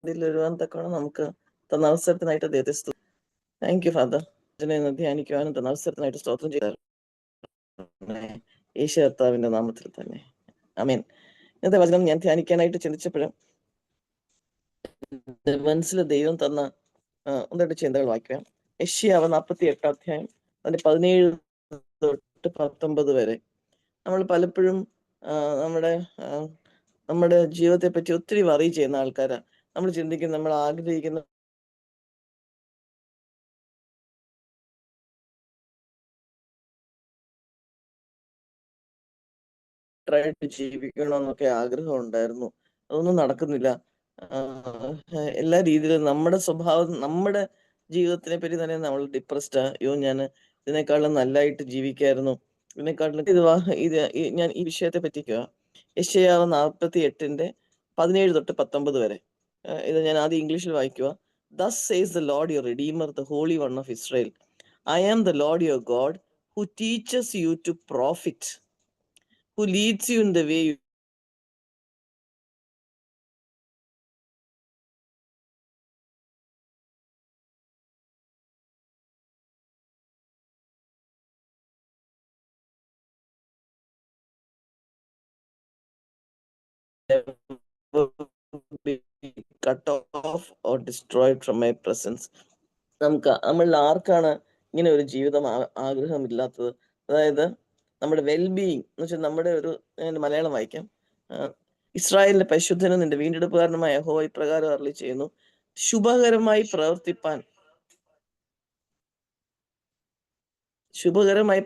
വരുവാൻ തക്കവണ്ണം നമുക്ക് തന്ന അവസരത്തിനായിട്ട് ദൈവത്തെ താങ്ക് യു ഫാദർ. ഇതിനെ ധ്യാനിക്കുവാനും തന്ന അവസരത്തിനായിട്ട് സ്തോത്രം ചെയ്താൽ യേശു കർത്താവിന്റെ നാമത്തിൽ തന്നെ ആമേൻ. ഇന്നത്തെ വചനം ഞാൻ ധ്യാനിക്കാനായിട്ട് ചിന്തിച്ചപ്പോഴും മനസ്സിൽ ദൈവം തന്ന ഒന്നിട്ട് ചിന്തകൾ വായിക്കാം. യെശയ്യാവ് 48 അധ്യായം അതിന്റെ 17 തൊട്ട് 19 വരെ. നമ്മൾ പലപ്പോഴും നമ്മുടെ ജീവിതത്തെ പറ്റി ഒത്തിരി വറി ചെയ്യുന്ന ആൾക്കാരാണ്. നമ്മൾ ചിന്തിക്കുന്ന, നമ്മൾ ആഗ്രഹിക്കുന്ന ജീവിക്കണമെന്നൊക്കെ ആഗ്രഹം ഉണ്ടായിരുന്നു. അതൊന്നും നടക്കുന്നില്ല. എല്ലാ രീതിയിലും നമ്മുടെ സ്വഭാവം, നമ്മുടെ ജീവിതത്തിനെ പറ്റി തന്നെ നമ്മൾ ഡിപ്രസ്ഡാ. അയ്യോ, ഞാൻ ഇതിനേക്കാളും നല്ലതായിട്ട് ജീവിക്കായിരുന്നു, ഇതിനേക്കാളും ഞാൻ ഈ വിഷയത്തെ പറ്റിക്കുക. യെശയ്യാവ് 48 17 തൊട്ട് 19 വരെ. ഇത് ഞാൻ ആദ്യം ഇംഗ്ലീഷിൽ വായിക്കുക. Thus says the Lord your Redeemer, the Holy One of Israel. I am the Lord your God, who teaches you to profit, who leads you in the way you be cut off or destroyed from my presence. നമ്മളിൽ ആർക്കാണ് ഇങ്ങനെ ഒരു ജീവിതം ആഗ്രഹമില്ലാത്തത്? അതായത് നമ്മുടെ wellbeing എന്ന് വെച്ചാൽ നമ്മുടെ മലയാളം വായിക്കാം. ഇസ്രായേലിന്റെ പരിശുദ്ധനും നിന്റെ വീണ്ടെടുപ്പുകാരനുമായ യഹോവ ഇപ്രകാരം അരുളി ചെയ്യുന്നു, ശുഭകരമായി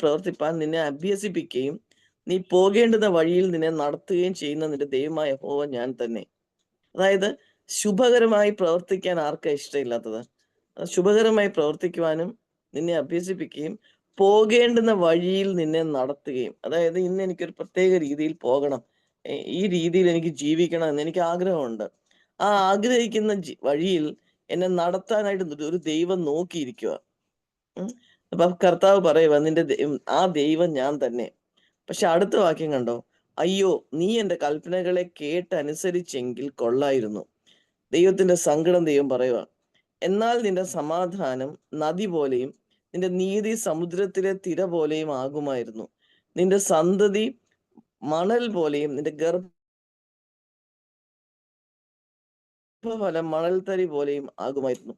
പ്രവർത്തിപ്പാൻ നിന്നെ അഭ്യസിപ്പിക്കുകയും നീ പോകേണ്ടുന്ന വഴിയിൽ നിന്നെ നടത്തുകയും ചെയ്യുന്ന നിന്റെ ദൈവമായ യഹോവ ഞാൻ തന്നെ. അതായത് ശുഭകരമായി പ്രവർത്തിക്കാൻ ആർക്കാ ഇഷ്ടമില്ലാത്തത്? ശുഭകരമായി പ്രവർത്തിക്കുവാനും നിന്നെ അഭ്യസിപ്പിക്കുകയും പോകേണ്ടുന്ന വഴിയിൽ നിന്നെ നടത്തുകയും. അതായത് ഇന്ന് എനിക്കൊരു പ്രത്യേക രീതിയിൽ പോകണം, ഈ രീതിയിൽ എനിക്ക് ജീവിക്കണം എന്ന് എനിക്ക് ആഗ്രഹമുണ്ട്. ആ ആഗ്രഹിക്കുന്ന വഴിയിൽ എന്നെ നടത്താനായിട്ട് ഒരു ദൈവം നോക്കിയിരിക്കുക. അപ്പൊ കർത്താവ് പറയുക, നിന്റെ ആ ദൈവം ഞാൻ തന്നെ. പക്ഷെ അടുത്ത വാക്യം കണ്ടോ? അയ്യോ, നീ എൻ്റെ കൽപ്പനകളെ കേട്ടനുസരിച്ചെങ്കിൽ കൊള്ളായിരുന്നു. ദൈവത്തിന്റെ സങ്കടം ദൈവം പറയുക. എന്നാൽ നിന്റെ സമാധാനം നദി പോലെയും നിന്റെ നീതി സമുദ്രത്തിലെ തിര പോലെയും ആകുമായിരുന്നു. നിന്റെ സന്തതി മണൽ പോലെയും നിന്റെ ഗർഭഫലം മണൽത്തരി പോലെയും ആകുമായിരുന്നു.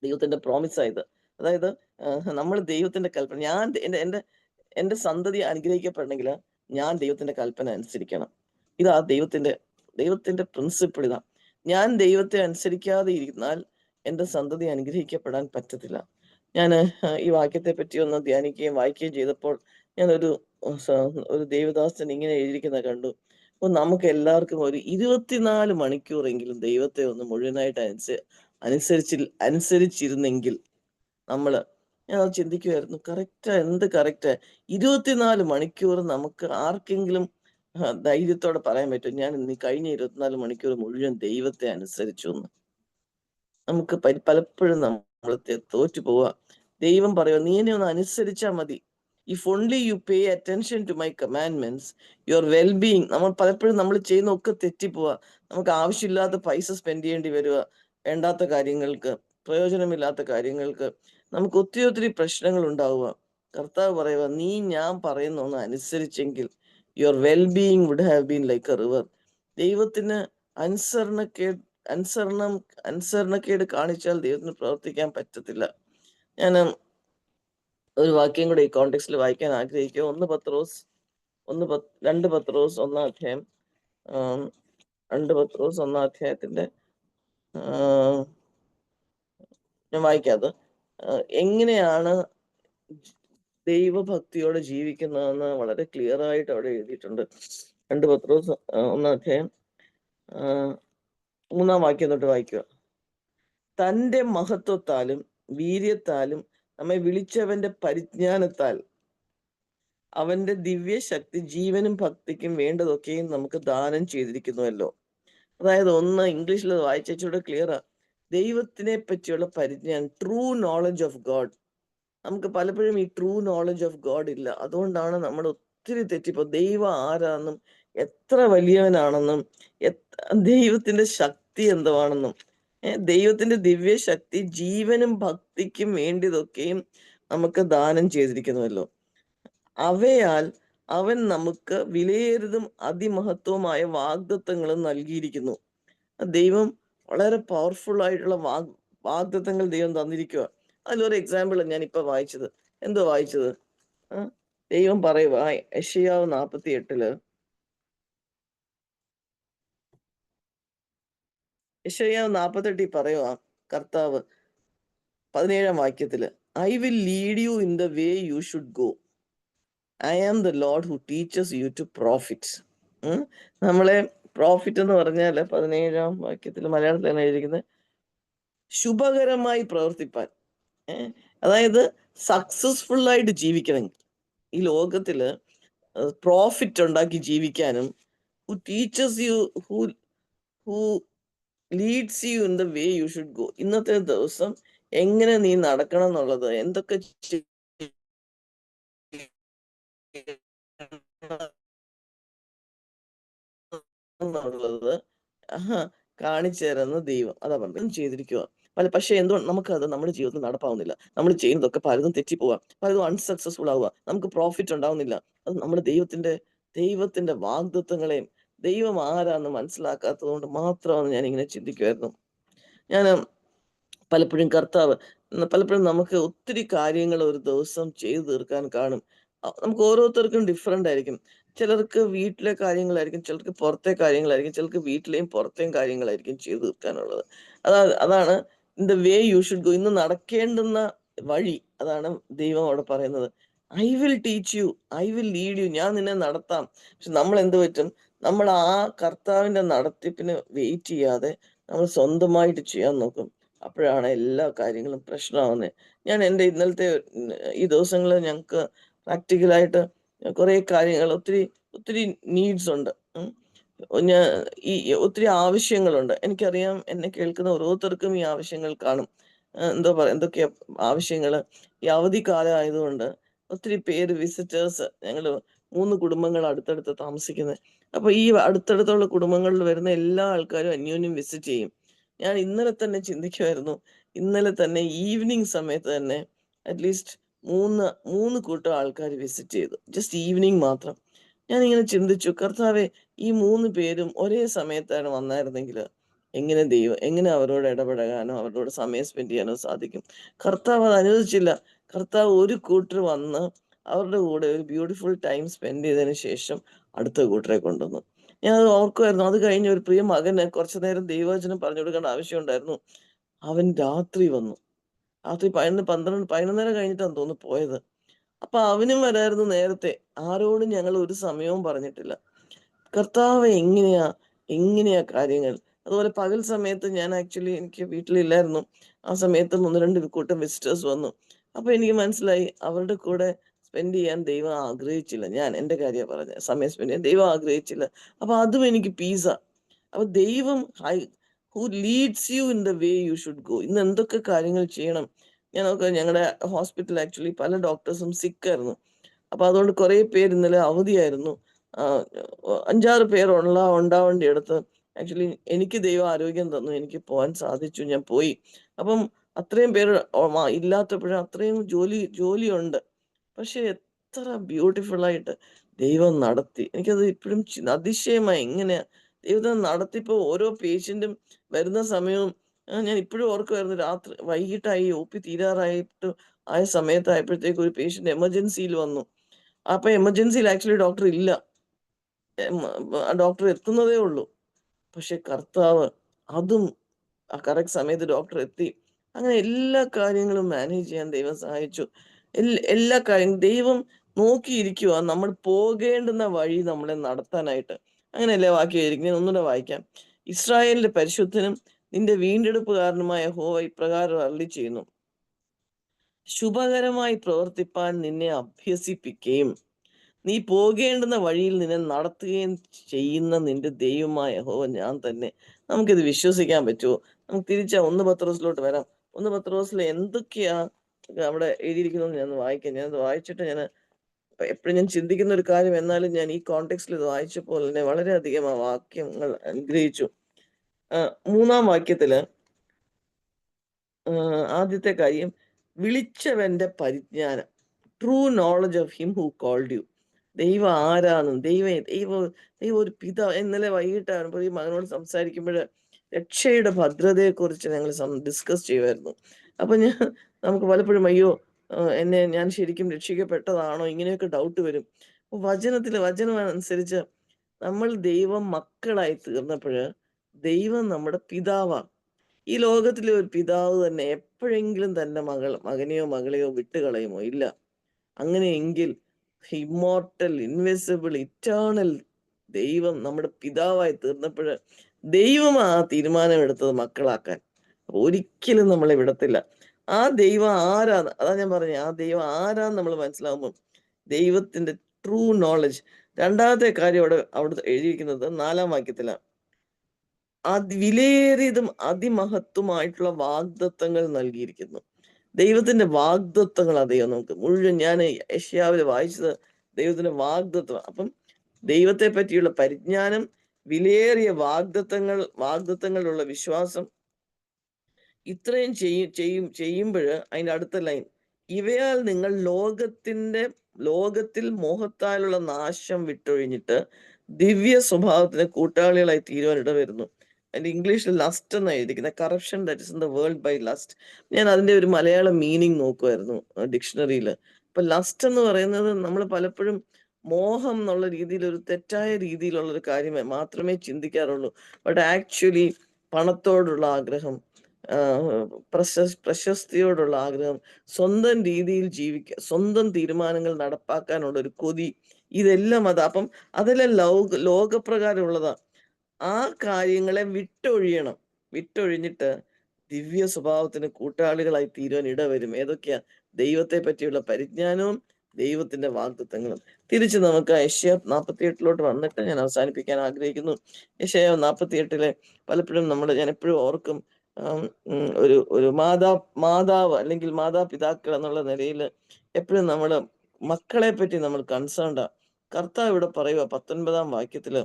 ദൈവത്തിന്റെ പ്രോമിസ് ആയത്. അതായത് നമ്മൾ ദൈവത്തിന്റെ കൽപ്പന, എന്റെ സന്തതി അനുഗ്രഹിക്കപ്പെടണമെങ്കിൽ ഞാൻ ദൈവത്തിന്റെ കൽപ്പന അനുസരിക്കണം. ഇതാ ദൈവത്തിന്റെ പ്രിൻസിപ്പിൾ. ഇതാ, ഞാൻ ദൈവത്തെ അനുസരിക്കാതെ ഇരുന്നാൽ എൻ്റെ സന്തതി അനുഗ്രഹിക്കപ്പെടാൻ പറ്റത്തില്ല. ഞാൻ ഈ വാക്യത്തെ പറ്റി ഒന്ന് ധ്യാനിക്കുകയും വായിക്കുകയും ചെയ്തപ്പോൾ ഞാൻ ഒരു ദേവദാസൻ ഇങ്ങനെ എഴുതിയിരിക്കുന്ന കണ്ടു. അപ്പോൾ നമുക്ക് എല്ലാവർക്കും ഒരു 24 മണിക്കൂറെങ്കിലും ദൈവത്തെ ഒന്ന് മുഴുവനായിട്ട് അനുസരിച്ചിരുന്നെങ്കിൽ ഞാൻ ചിന്തിക്കുമായിരുന്നു, എന്ത് കറക്റ്റ് 24 മണിക്കൂർ നമുക്ക് ആർക്കെങ്കിലും ധൈര്യത്തോടെ പറയാൻ പറ്റും, ഞാൻ കഴിഞ്ഞ 24 മണിക്കൂർ മുഴുവൻ ദൈവത്തെ അനുസരിച്ചു എന്ന്? നമുക്ക് പലപ്പോഴും നമ്മൾ തോറ്റു പോവാ. ദൈവം പറയുക, നീ എന്നെ ഒന്ന് അനുസരിച്ചാൽ മതി. If only you pay attention to my commandments, your wellbeing. പലപ്പോഴും നമ്മൾ ചെയ്യുന്ന ഒക്കെ തെറ്റിപ്പോവാ. നമുക്ക് ആവശ്യമില്ലാത്ത പൈസ സ്പെൻഡ് ചെയ്യേണ്ടി വരിക, വേണ്ടാത്ത കാര്യങ്ങൾക്ക്, പ്രയോജനമില്ലാത്ത കാര്യങ്ങൾക്ക്. നമുക്ക് ഒത്തിരി പ്രശ്നങ്ങൾ ഉണ്ടാവുക. കർത്താവ് പറയുക, നീ ഞാൻ പറയുന്ന ഒന്ന് അനുസരിച്ചെങ്കിൽ your wellbeing would have been like a river. ദൈവത്തിന് അനുസരണക്കേട് കാണിച്ചാൽ ദൈവത്തിന് പ്രവർത്തിക്കാൻ പറ്റത്തില്ല. ഞാൻ ഒരു വാക്യം കൂടെ ഈ കോണ്ടെക്സ്റ്റിൽ വായിക്കാൻ ആഗ്രഹിക്കുക. 2 പത്രോസ് 1 അധ്യായം 2 പത്രോസ് 1 അധ്യായത്തിന്റെ ഞാൻ വായിക്കാതെ എങ്ങനെയാണ് ദൈവഭക്തിയോടെ ജീവിക്കുന്നതെന്ന് വളരെ ക്ലിയർ ആയിട്ട് അവിടെ എഴുതിയിട്ടുണ്ട്. 2 പത്രോസ് 1 അധ്യായം 3 വാക്യം തൊട്ട് വായിക്കുക. തന്റെ മഹത്വത്താലും വീര്യത്താലും നമ്മെ വിളിച്ചവന്റെ പരിജ്ഞാനത്താൽ അവന്റെ ദിവ്യശക്തി ജീവനും ഭക്തിക്കും വേണ്ടതൊക്കെയും നമുക്ക് ദാനം ചെയ്തിരിക്കുന്നുവല്ലോ. അതായത് ഇംഗ്ലീഷിൽ വായിച്ചൂടെ ക്ലിയറാ. ദൈവത്തിനെ പറ്റിയുള്ള പരിജ്ഞാനം, ട്രൂ നോളജ് ഓഫ് ഗോഡ്. നമുക്ക് പലപ്പോഴും ഈ ട്രൂ നോളജ് ഓഫ് ഗോഡ് ഇല്ല. അതുകൊണ്ടാണ് നമ്മൾ ഒത്തിരി തെറ്റിപ്പോ. ദൈവം ആരാണെന്നും എത്ര വലിയവനാണെന്നും ദൈവത്തിന്റെ ശക്തി എന്തുവാണെന്നും ദൈവത്തിന്റെ ദിവ്യശക്തി ജീവനും ഭക്തിക്കും വേണ്ടിയതൊക്കെയും നമുക്ക് ദാനം ചെയ്തിരിക്കുന്നുവല്ലോ. അവയാൽ അവൻ നമുക്ക് വിലയേറിയതും അതിമഹത്വമായ വാഗ്ദത്തങ്ങളും നൽകിയിരിക്കുന്നു. ദൈവം വളരെ പവർഫുൾ ആയിട്ടുള്ള വാഗ്ദത്തങ്ങൾ ദൈവം തന്നിരിക്കുക. അതിലൊരു എക്സാമ്പിൾ ഞാൻ ഇപ്പൊ വായിച്ചത്. എന്തോ വായിച്ചത്? ആ, ദൈവം പറയുക യെശയ്യാവ് 48 യെശയ്യാവ് 48 പറയുക കർത്താവ് 17 വാക്യത്തില്, I will lead you in the way you should go. I am the Lord who teaches you to profit. നമ്മളെ പ്രോഫിറ്റ് എന്ന് പറഞ്ഞാല് 17 വാക്യത്തിൽ മലയാളത്തിലാണ് എഴുതിയിരിക്കുന്നത്, ശുഭകരമായി പ്രവർത്തിപ്പാൻ. അതായത് സക്സസ്ഫുൾ ആയിട്ട് ജീവിക്കണമെങ്കിൽ ഈ ലോകത്തില് പ്രോഫിറ്റ് ഉണ്ടാക്കി ജീവിക്കാനും, who teaches you who who Leeds U in the way you should go. ഇന്നത്തെ ദിവസം എങ്ങനെ നീ നടക്കണം എന്നുള്ളത്, എന്തൊക്കെ എന്നുള്ളത് കാണിച്ചു തരുന്ന ദൈവം അതാ പറഞ്ഞത് ചെയ്തിരിക്കുക. പക്ഷെ എന്തുകൊണ്ട് നമുക്കത് നമ്മുടെ ജീവിതത്തിൽ നടപ്പാവുന്നില്ല? നമ്മൾ ചെയ്യുന്നതൊക്കെ പലതും തെറ്റിപ്പോവുക, പലതും അൺസക്സസ്ഫുൾ ആവുക, നമുക്ക് പ്രോഫിറ്റ് ഉണ്ടാവുന്നില്ല. അത് നമ്മുടെ ദൈവത്തിന്റെ വാഗ്ദത്തങ്ങളെയും ദൈവം ആരാന്ന് മനസ്സിലാക്കാത്തത് കൊണ്ട് മാത്രമാണ് ഞാൻ ഇങ്ങനെ ചിന്തിക്കുമായിരുന്നു. ഞാൻ പലപ്പോഴും പലപ്പോഴും നമുക്ക് ഒത്തിരി കാര്യങ്ങൾ ഒരു ദിവസം ചെയ്തു തീർക്കാൻ കാണും. നമുക്ക് ഓരോരുത്തർക്കും ഡിഫറെന്റ് ആയിരിക്കും. ചിലർക്ക് വീട്ടിലെ കാര്യങ്ങളായിരിക്കും, ചിലർക്ക് പുറത്തെ കാര്യങ്ങളായിരിക്കും, ചിലർക്ക് വീട്ടിലെയും പുറത്തെയും കാര്യങ്ങളായിരിക്കും ചെയ്തു തീർക്കാനുള്ളത്. അതാണ് in the way you should go. ഇന്ന് നടക്കേണ്ടുന്ന വഴി അതാണ് ദൈവം അവിടെ പറയുന്നത്. I will teach you, I will lead U. ഞാൻ നിന്നെ നടത്താം. പക്ഷെ നമ്മൾ എന്ത് പറ്റും? നമ്മൾ ആ കർത്താവിന്റെ നടത്തിപ്പിന് വെയിറ്റ് ചെയ്യാതെ നമ്മൾ സ്വന്തമായിട്ട് ചെയ്യാൻ നോക്കും. അപ്പോഴാണ് എല്ലാ കാര്യങ്ങളും പ്രശ്നമാവുന്നത്. ഞാൻ എൻ്റെ ഇന്നലത്തെ ഈ ദിവസങ്ങളിൽ ഞങ്ങൾക്ക് പ്രാക്ടിക്കലായിട്ട് കുറേ കാര്യങ്ങൾ, ഒത്തിരി ഒത്തിരി നീഡ്സ് ഉണ്ട്. ഞാൻ ഈ ഒത്തിരി ആവശ്യങ്ങളുണ്ട്. എനിക്കറിയാം എന്നെ കേൾക്കുന്ന ഓരോരുത്തർക്കും ഈ ആവശ്യങ്ങൾ കാണും. എന്തൊക്കെയാ ആവശ്യങ്ങള്? ഈ അവധിക്കാലം ആയതുകൊണ്ട് ഒത്തിരി പേര് വിസിറ്റേഴ്സ്, ഞങ്ങള് 3 കുടുംബങ്ങൾ അടുത്തടുത്ത് താമസിക്കുന്നത്. അപ്പൊ ഈ അടുത്തടുത്തുള്ള കുടുംബങ്ങളിൽ വരുന്ന എല്ലാ ആൾക്കാരും അന്യോന്യം വിസിറ്റ് ചെയ്യും. ഞാൻ ഇന്നലെ തന്നെ ചിന്തിക്കുമായിരുന്നു, ഇന്നലെ തന്നെ ഈവനിങ് സമയത്ത് തന്നെ അറ്റ്ലീസ്റ്റ് 3 കൂട്ടം ആൾക്കാർ വിസിറ്റ് ചെയ്തു. ജസ്റ്റ് ഈവനിങ് മാത്രം. ഞാനിങ്ങനെ ചിന്തിച്ചു, കർത്താവെ, ഈ 3 പേരും ഒരേ സമയത്താണ് വന്നായിരുന്നെങ്കിൽ എങ്ങനെ അവരോട് ഇടപഴകാനോ അവരോട് സമയം സ്പെൻഡ് ചെയ്യാനോ സാധിക്കും? കർത്താവ് അത് അനുവദിച്ചില്ല. കർത്താവ് ഒരു കൂട്ടർ വന്ന് അവരുടെ കൂടെ ഒരു ബ്യൂട്ടിഫുൾ ടൈം സ്പെൻഡ് ചെയ്തതിന് ശേഷം അടുത്ത കൂട്ടരെ കൊണ്ടുവന്നു. ഞാനത് ഓർക്കുമായിരുന്നു. അത് കഴിഞ്ഞ് ഒരു പ്രിയ മകന് കുറച്ചു നേരം ദൈവവചനം പറഞ്ഞു കൊടുക്കേണ്ട ആവശ്യമുണ്ടായിരുന്നു. അവൻ രാത്രി വന്നു. രാത്രി 11, 12, 11:30 കഴിഞ്ഞിട്ടാന്ന് തോന്നുന്നു പോയത്. അപ്പൊ അവനും വരായിരുന്നു നേരത്തെ. ആരോടും ഞങ്ങൾ ഒരു സമയവും പറഞ്ഞിട്ടില്ല. കർത്താവ് എങ്ങനെയാ കാര്യങ്ങൾ? അതുപോലെ പകൽ സമയത്ത് ഞാൻ എനിക്ക് വീട്ടിലില്ലായിരുന്നു. ആ സമയത്തും 1, 2 കൂട്ടം വിസിറ്റേഴ്സ് വന്നു. അപ്പൊ എനിക്ക് മനസ്സിലായി അവരുടെ കൂടെ സ്പെൻഡ് ചെയ്യാൻ ദൈവം ആഗ്രഹിച്ചില്ല. ഞാൻ എന്റെ കാര്യാ പറഞ്ഞത്. സമയം സ്പെൻഡ് ചെയ്യാൻ ദൈവം ആഗ്രഹിച്ചില്ല. അപ്പൊ അതും എനിക്ക് പീസാ. അപ്പൊ ദൈവം who Leeds U in the way you should go. ഇന്ന് എന്തൊക്കെ കാര്യങ്ങൾ ചെയ്യണം? ഞങ്ങളുടെ ഹോസ്പിറ്റലിൽ ആക്ച്വലി പല ഡോക്ടേഴ്സും സിക്കായിരുന്നു. അപ്പൊ അതുകൊണ്ട് കുറെ പേര് ഇന്നലെ അവധിയായിരുന്നു. 5-6 പേർ ഉണ്ടാവേണ്ടിയിടത്ത് ആക്ച്വലി എനിക്ക് ദൈവം ആരോഗ്യം തന്നു. എനിക്ക് പോകാൻ സാധിച്ചു. ഞാൻ പോയി. അപ്പം അത്രയും പേര് ഇല്ലാത്തപ്പോഴും അത്രയും ജോലിയുണ്ട്. പക്ഷെ എത്ര ബ്യൂട്ടിഫുൾ ആയിട്ട് ദൈവം നടത്തി. എനിക്കത് ഇപ്പോഴും അതിശയമായി. എങ്ങനെയാ ദൈവം നടത്തിപ്പോ ഓരോ പേഷ്യന്റും വരുന്ന സമയവും ഞാൻ ഇപ്പോഴും ഓർക്കുമായിരുന്നു. രാത്രി വൈകിട്ടായി, OP തീരാറായിട്ട് ആയ സമയത്തായപ്പോഴത്തേക്ക് ഒരു പേഷ്യന്റ് എമർജൻസിയിൽ വന്നു. അപ്പൊ എമർജൻസിയിൽ ആക്ച്വലി ഡോക്ടർ ഇല്ല. ഡോക്ടർ എത്തുന്നതേ ഉള്ളൂ. പക്ഷെ കർത്താവ് അതും ആ കറക്റ്റ് സമയത്ത് ഡോക്ടർ എത്തി. അങ്ങനെ എല്ലാ കാര്യങ്ങളും മാനേജ് ചെയ്യാൻ ദൈവം സഹായിച്ചു. എല്ലാ കാര്യം ദൈവം നോക്കിയിരിക്കുക നമ്മൾ പോകേണ്ടുന്ന വഴി നമ്മളെ നടത്താനായിട്ട്. അങ്ങനെയല്ലേ വാക്യം എഴുതിയിരിക്കുന്നത്? ഞാൻ ഒന്നുകൂടെ വായിക്കാം. ഇസ്രായേലിന്റെ പരിശുദ്ധനും നിന്റെ വീണ്ടെടുപ്പുകാരനുമായ യഹോവ ഇപ്രകാരം അരുളിച്ചെയ്യുന്നു, ശുഭകരമായി പ്രവർത്തിപ്പാൻ നിന്നെ അഭ്യസിപ്പിക്കുകയും നീ പോകേണ്ടുന്ന വഴിയിൽ നിന്നെ നടത്തുകയും ചെയ്യുന്ന നിന്റെ ദൈവമായ യഹോവ ഞാൻ തന്നെ. നമുക്കിത് വിശ്വസിക്കാൻ പറ്റുമോ? നമുക്ക് 1 പത്രോസിലോട്ട് വരാം. 1 പത്രോസിൽ എന്തൊക്കെയാ അവിടെ എഴുതിയിരിക്കുന്നത് ഞാൻ വായിക്കാം. ഞാനത് വായിച്ചിട്ട് എപ്പോഴും ഞാൻ ചിന്തിക്കുന്ന ഒരു കാര്യം, എന്നാലും ഞാൻ ഈ കോണ്ടെക്സ്റ്റിൽ ഇത് വായിച്ചപ്പോൾ തന്നെ വളരെയധികം ആ വാക്യങ്ങൾ അനുഗ്രഹിച്ചു. 3-ാം വാക്യത്തില് ആദ്യത്തെ കാര്യം, വിളിച്ചവന്റെ പരിജ്ഞാനം. True knowledge of him who called you. ദൈവം ആരാന്നും, ദൈവം ഒരു ഇന്നലെ വൈകിട്ടാകുമ്പോൾ ഈ മകനോട് സംസാരിക്കുമ്പോൾ രക്ഷയുടെ ഭദ്രതയെക്കുറിച്ച് ഞങ്ങൾ ഡിസ്കസ് ചെയ്യുമായിരുന്നു. അപ്പൊ നമുക്ക് പലപ്പോഴും അയ്യോ, ഞാൻ ശരിക്കും രക്ഷിക്കപ്പെട്ടതാണോ, ഇങ്ങനെയൊക്കെ ഡൗട്ട് വരും. വചനം അനുസരിച്ച് നമ്മൾ ദൈവം മക്കളായി തീർന്നപ്പോൾ ദൈവം നമ്മുടെ പിതാവാണ്. ഈ ലോകത്തിലെ ഒരു പിതാവ് തന്നെ എപ്പോഴെങ്കിലും തന്റെ മകനെയോ മകളെയോ വിട്ടുകളയുമോ? ഇല്ല. അങ്ങനെയെങ്കിൽ ഇമ്മോർട്ടൽ, ഇൻവിസിബിൾ, ഇറ്റേണൽ ദൈവം നമ്മുടെ പിതാവായി തീർന്നപ്പോൾ ദൈവം ആ തീരുമാനമെടുത്തത് മക്കളാക്കാൻ. ഒരിക്കലും നമ്മളെ വിടത്തില്ല. ആ ദൈവം ആരാന്ന്, അതാ ഞാൻ പറഞ്ഞ, ആ ദൈവം ആരാന്ന് നമ്മൾ മനസ്സിലാവുമ്പോൾ ദൈവത്തിന്റെ ട്രൂ നോളജ്. രണ്ടാമത്തെ കാര്യം അവിടെ എഴുതിയിരിക്കുന്നത് 4-ാം വാക്യത്തിലാണ്. വിലയേറിയതും അതിമഹത്വമായിട്ടുള്ള വാഗ്ദത്തങ്ങൾ നൽകിയിരിക്കുന്നു. ദൈവത്തിന്റെ വാഗ്ദത്തങ്ങൾ ദൈവം നമുക്ക് മുഴുവൻ, ഞാൻ യെശയ്യാവിൽ വായിച്ചത് ദൈവത്തിന്റെ വാഗ്ദത്തം. അപ്പം ദൈവത്തെ പറ്റിയുള്ള പരിജ്ഞാനം, വിലയേറിയ വാഗ്ദത്തങ്ങളിലുള്ള വിശ്വാസം, ഇത്രയും ചെയ്യുമ്പോൾ അതിന്റെ അടുത്ത ലൈൻ, ഇവയാൽ നിങ്ങൾ ലോകത്തിൽ മോഹത്താലുള്ള നാശം വിട്ടൊഴിഞ്ഞിട്ട് ദിവ്യ സ്വഭാവത്തിന് കൂട്ടാളികളായി തീരുവാൻ ഇടവരുന്നു. അതിന്റെ ഇംഗ്ലീഷിൽ ലസ്റ്റ് എന്ന് എഴുതിയിരിക്കുന്നത്, corruption that is in the world by lust. ഞാൻ അതിന്റെ ഒരു മലയാളം മീനിങ് നോക്കുമായിരുന്നു ഡിക്ഷണറിയിൽ. അപ്പൊ ലസ്റ്റ് എന്ന് പറയുന്നത് നമ്മൾ പലപ്പോഴും മോഹം എന്നുള്ള രീതിയിൽ, ഒരു തെറ്റായ രീതിയിലുള്ള ഒരു കാര്യം മാത്രമേ ചിന്തിക്കാറുള്ളൂ. ബട്ട് ആക്ച്വലി പണത്തോടുള്ള ആഗ്രഹം, പ്രശസ്തിയോടുള്ള ആഗ്രഹം, സ്വന്തം രീതിയിൽ ജീവിക്കുക, സ്വന്തം തീരുമാനങ്ങൾ നടപ്പാക്കാനുള്ള ഒരു കൊതി, ഇതെല്ലാം അപ്പം അതെല്ലാം ലോകപ്രകാരമുള്ളതാ. ആ കാര്യങ്ങളെ വിട്ടൊഴിഞ്ഞിട്ട് ദിവ്യ സ്വഭാവത്തിന് കൂട്ടാളികളായി തീരുവാൻ ഇടവരും. ഏതൊക്കെയാ? ദൈവത്തെ പറ്റിയുള്ള പരിജ്ഞാനവും ദൈവത്തിന്റെ വാഗ്ദത്തങ്ങളും. തിരിച്ച് നമുക്ക് യെശയ്യാ 48 വന്നിട്ട് ഞാൻ അവസാനിപ്പിക്കാൻ ആഗ്രഹിക്കുന്നു. യെശയ്യാ 48 പലപ്പോഴും ഞാൻ എപ്പോഴും ഓർക്കും, ഒരു മാതാവ് അല്ലെങ്കിൽ മാതാപിതാക്കൾ എന്നുള്ള നിലയിൽ എപ്പോഴും മക്കളെ പറ്റി നമ്മൾ കൺസേൺഡാ. കർത്താവ് ഇവിടെ പറയുക 19-ാം വാക്യത്തില്,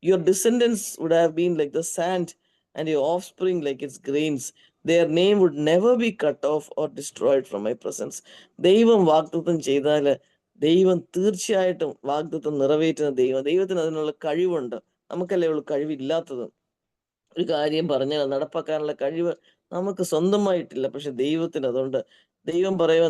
your descendants would have been like the sand and your offspring like its grains. Their name would never be cut off or destroyed from my presence. ദൈവം വാഗ്ദത്തം ചെയ്താൽ ദൈവം തീർച്ചയായിട്ടും വാഗ്ദത്തം നിറവേറ്റുന്ന ദൈവത്തിന് അതിനുള്ള കഴിവുണ്ട്. നമുക്കല്ലേ ഉള്ളൂ കഴിവില്ലാത്തത്. ഒരു കാര്യം പറഞ്ഞാൽ നടപ്പാക്കാനുള്ള കഴിവ് നമുക്ക് സ്വന്തമായിട്ടില്ല, പക്ഷെ ദൈവത്തിന് അതുകൊണ്ട്. ദൈവം പറയുക,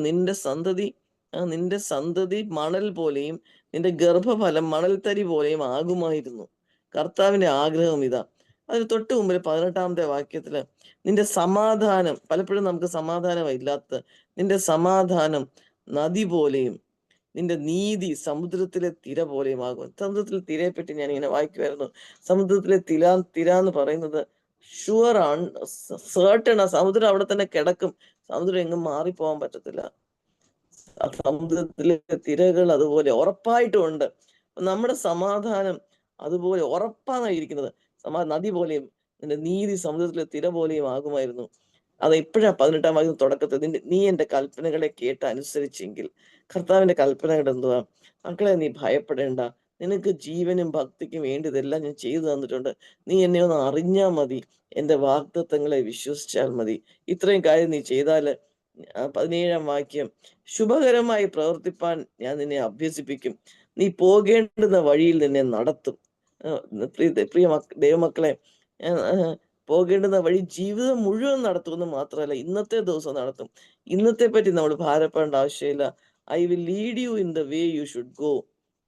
നിന്റെ സന്തതി മണൽ പോലെയും നിന്റെ ഗർഭഫലം മണൽത്തരി പോലെയും ആകുമായിരുന്നു. കർത്താവിന്റെ ആഗ്രഹം ഇതാ. അതിന് തൊട്ട് മുമ്പിൽ 18-ാമത്തെ വാക്യത്തില്, നിന്റെ സമാധാനം, പലപ്പോഴും നമുക്ക് സമാധാനം ഇല്ലാത്ത, നിന്റെ സമാധാനം നദി പോലെയും നിന്റെ നീതി സമുദ്രത്തിലെ തിര പോലെയും ആകും. സമുദ്രത്തിലെ തിരയെ പറ്റി ഞാൻ ഇങ്ങനെ വായിക്കുമായിരുന്നു. സമുദ്രത്തിലെ തിര എന്ന് പറയുന്നത് ഷുവർ ആണ്, സേർട്ടൺ ആ. സമുദ്രം അവിടെ തന്നെ കിടക്കും, സമുദ്രം എങ്ങും മാറിപ്പോകാൻ പറ്റത്തില്ല. സമുദ്രത്തിലെ തിരകൾ അതുപോലെ ഉറപ്പായിട്ടും ഉണ്ട്. നമ്മുടെ സമാധാനം അതുപോലെ ഉറപ്പായിരിക്കുന്നത്. നദി പോലെയും നിന്റെ നീതി സമുദ്രത്തിലെ തിര പോലെയും ആകുമായിരുന്നു. അത് എപ്പോഴാ? 18-ാം വാക്യത്തിന്റെ തുടക്കത്തിൽ, നീ എന്റെ കൽപ്പനകളെ കേട്ട് അനുസരിച്ചെങ്കിൽ. കർത്താവിന്റെ കൽപ്പനകൾ എന്തുവാ? മക്കളെ, നീ ഭയപ്പെടേണ്ട, നിനക്ക് ജീവനും ഭക്തിക്കും വേണ്ടിയതെല്ലാം ഞാൻ ചെയ്തു തന്നിട്ടുണ്ട്. നീ എന്നെ ഒന്ന് അറിഞ്ഞാൽ മതി, എന്റെ വാഗ്ദത്തങ്ങളെ വിശ്വസിച്ചാൽ മതി. ഇത്രയും കാര്യം നീ ചെയ്താല്, 17-ാം വാക്യം, ശുഭകരമായി പ്രവർത്തിപ്പാൻ ഞാൻ നിന്നെ അഭ്യസിപ്പിക്കും, നീ പോകേണ്ടുന്ന വഴിയിൽ നിന്നെ നടത്തും. പ്രിയ ദൈവമക്കളെ, പോകേണ്ടുന്ന വഴി ജീവിതം മുഴുവൻ നടത്തുമെന്ന് മാത്രമല്ല, ഇന്നത്തെ ദിവസം നടത്തും. ഇന്നത്തെ പറ്റി നമ്മൾ ഭാരപ്പെടേണ്ട ആവശ്യമില്ല. I will lead you in the way you should go.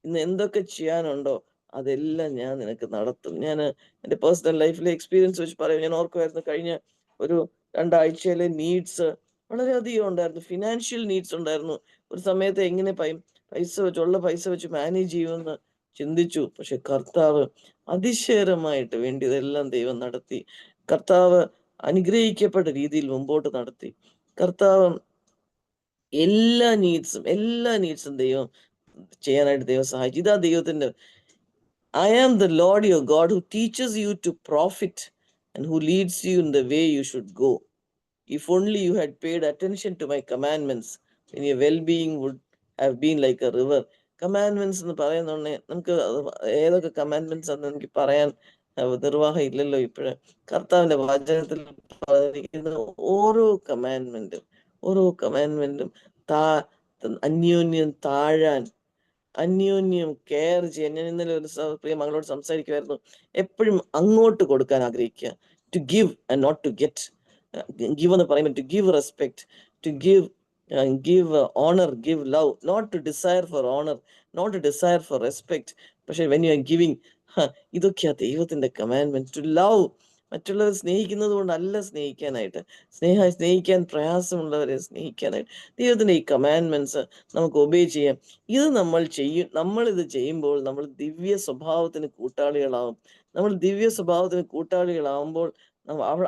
ഇന്ന് എന്തൊക്കെ ചെയ്യാനുണ്ടോ അതെല്ലാം ഞാൻ നിനക്ക് നടത്തും. ഞാൻ എൻ്റെ പേഴ്സണൽ ലൈഫിലെ എക്സ്പീരിയൻസ് വെച്ച് പറയും. ഞാൻ ഓർക്കുമായിരുന്നു, കഴിഞ്ഞ ഒരു 2 ആഴ്ചയിലെ നീഡ്സ് വളരെയധികം ഉണ്ടായിരുന്നു. ഫിനാൻഷ്യൽ നീഡ്സ് ഉണ്ടായിരുന്നു. ഒരു സമയത്ത് എങ്ങനെ പൈസ വെച്ച് മാനേജ് ചെയ്യുമെന്ന് ചിന്തിച്ചു. പക്ഷെ കർത്താവ് അതിശയകരമായിട്ട് വേണ്ടിയതെല്ലാം ദൈവം നടത്തി. കർത്താവ് അനുഗ്രഹിക്കപ്പെട്ട രീതിയിൽ മുമ്പോട്ട് നടത്തി. കർത്താവ് എല്ലാ നീഡ്സും ദൈവം ചെയ്യാനായിട്ട് ദൈവം സഹായിച്ചു. ഇതാ ദൈവത്തിന്റെ, I am the Lord your God who teaches you to profit and who leads you in the way you should go. If only you had paid attention to my commandments, then your well-being would have been like a river. Commandments എന്ന് പറയുന്നുണ്ടെ നമുക്ക് ഏതൊക്കെ commandments എന്ന് എനിക്ക് പറയാൻ നിർവാഹം ഇല്ലല്ലോ ഇപ്പോഴ്. കർത്താവിന്റെ വചനത്തിൽ പറഞ്ഞിരിക്കുന്ന ഓരോ കമാൻഡ്മെന്റും അന്യോന്യം താഴാൻ, അന്യോന്യം കെയർ ചെയ്യാൻ. ഞാൻ ഇന്നലെ ഒരു പ്രിയ മകളോട് സംസാരിക്കുമായിരുന്നു. എപ്പോഴും അങ്ങോട്ട് കൊടുക്കാൻ ആഗ്രഹിക്കുക. To give and not to get. Give എന്ന് പറയുമ്പോൾ to give respect, to give honour, give love, not to desire for honour, not to desire for respect. പക്ഷെ വെൻ യു ആർ ഗിവിങ്, ഇതൊക്കെയാ ദൈവത്തിന്റെ കമാൻഡ്മെന്റ്. ടു ലവ്, മറ്റുള്ളവർ സ്നേഹിക്കുന്നത് കൊണ്ടല്ല സ്നേഹിക്കാനായിട്ട്, സ്നേഹിക്കാൻ പ്രയാസമുള്ളവരെ സ്നേഹിക്കാനായിട്ട്. ദൈവത്തിന്റെ ഈ കമാൻഡ്മെന്റ്സ് നമുക്ക് ഒബേ ചെയ്യാം. നമ്മളിത് ചെയ്യുമ്പോൾ നമ്മൾ ദിവ്യ സ്വഭാവത്തിന് കൂട്ടാളികളാവും. നമ്മൾ ദിവ്യ സ്വഭാവത്തിന് കൂട്ടാളികളാവുമ്പോൾ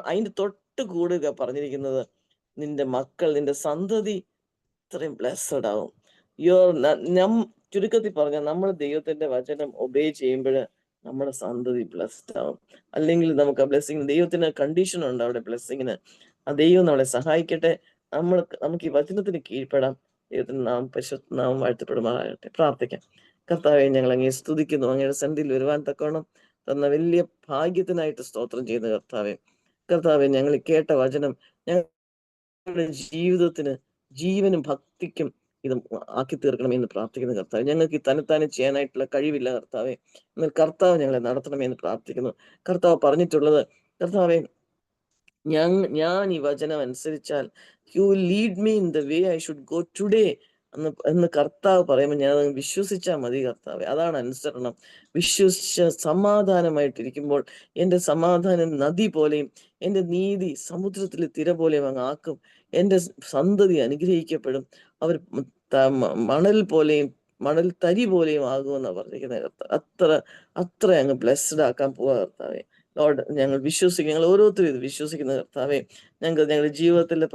അതിന്റെ തൊട്ട് കൂടുക പറഞ്ഞിരിക്കുന്നത്, നിന്റെ മക്കൾ, നിന്റെ സന്തതി ഇത്രയും ബ്ലെസ്സഡ് ആവും. ചുരുക്കത്തിൽ പറഞ്ഞാൽ നമ്മൾ ദൈവത്തിന്റെ വചനം ഒബേ ചെയ്യുമ്പോൾ നമ്മുടെ സന്തതി ബ്ലെസ്ഡ് ആവും. അല്ലെങ്കിൽ നമുക്ക് ആ ബ്ലെസ്സിങ്, ദൈവത്തിന് കണ്ടീഷൻ ഉണ്ട് അവിടെ ബ്ലെസ്സിങ്ങിന്. ആ ദൈവം നമ്മളെ സഹായിക്കട്ടെ. നമുക്ക് ഈ വചനത്തിന് കീഴ്പ്പെടാം. ദൈവത്തിന് നാം വാഴ്ത്തപ്പെടുമാറാകട്ടെ. പ്രാർത്ഥിക്കാം. കർത്താവെ, ഞങ്ങൾ അങ്ങേ സ്തുതിക്കുന്നു. അങ്ങയുടെ സന്നിധിയിൽ വരുവാൻ തക്കവണ്ണം തന്ന വലിയ ഭാഗ്യത്തിനായിട്ട് സ്തോത്രം ചെയ്യുന്ന കർത്താവെ, ഞങ്ങൾ കേട്ട വചനം ഞങ്ങളുടെ ജീവിതത്തിന് ജീവനും ഭക്തിക്കും ഇത് ആക്കി തീർക്കണമെന്ന് പ്രാർത്ഥിക്കുന്നു കർത്താവ്. ഞങ്ങൾക്ക് ഈ തന്നെത്താനെ ചെയ്യാനായിട്ടുള്ള കഴിവില്ല കർത്താവെ. എന്നാൽ കർത്താവ് ഞങ്ങളെ നടത്തണമെന്ന് പ്രാർത്ഥിക്കുന്നു. കർത്താവ് പറഞ്ഞിട്ടുള്ളത്, കർത്താവെ, ഞാൻ ഈ വചനം അനുസരിച്ചാൽ you will lead me in the way I should go today എന്ന് കർത്താവ് പറയുമ്പോൾ ഞാൻ വിശ്വസിച്ചാൽ മതി കർത്താവെ. അതാണ് അനുസരണം. വിശ്വസിച്ച് സമാധാനമായിട്ടിരിക്കുമ്പോൾ എൻ്റെ സമാധാനം നദി പോലെയും എൻ്റെ നീതി സമുദ്രത്തിലെ തിര പോലെയും അങ്ങ് ആക്കും. എൻ്റെ സന്തതി അനുഗ്രഹിക്കപ്പെടും. അവർ മണൽ പോലെയും മണൽ തരി പോലെയും ആകുമെന്നാണ് പറഞ്ഞിരിക്കുന്നത് കർത്താവ്. അത്ര അങ്ങ് ബ്ലെസ്ഡ് ആക്കാൻ പോവാ കർത്താവെ. ലോർഡ്, ഞങ്ങൾ വിശ്വസിക്കും. ഞങ്ങൾ ഓരോരുത്തരും ഇത് വിശ്വസിക്കുന്ന കർത്താവെ. ഞങ്ങളുടെ ജീവിതത്തിലെ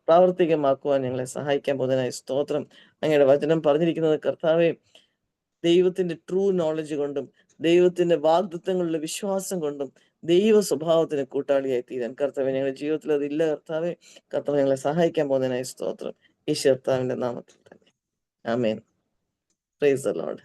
പ്രാവർത്തികമാക്കുവാൻ ഞങ്ങളെ സഹായിക്കാൻ പോകുന്നതിനായി സ്തോത്രം. അങ്ങയുടെ വചനം പറഞ്ഞിരിക്കുന്നത് കർത്താവെ, ദൈവത്തിന്റെ ട്രൂ നോളജ് കൊണ്ടും ദൈവത്തിന്റെ വാഗ്ദത്തങ്ങളുടെ വിശ്വാസം കൊണ്ടും ദൈവ സ്വഭാവത്തിന് കൂട്ടാളിയായി തീരാൻ കർത്താവെ ഞങ്ങളുടെ ജീവിതത്തിൽ അതില്ല കർത്താവെ. കർത്താവ് ഞങ്ങളെ സഹായിക്കാൻ പോകുന്നതിനായി സ്തോത്രം. യേശു കർത്താവിന്റെ നാമത്തിൽ തന്നെ. ആമേൻ. Praise the Lord.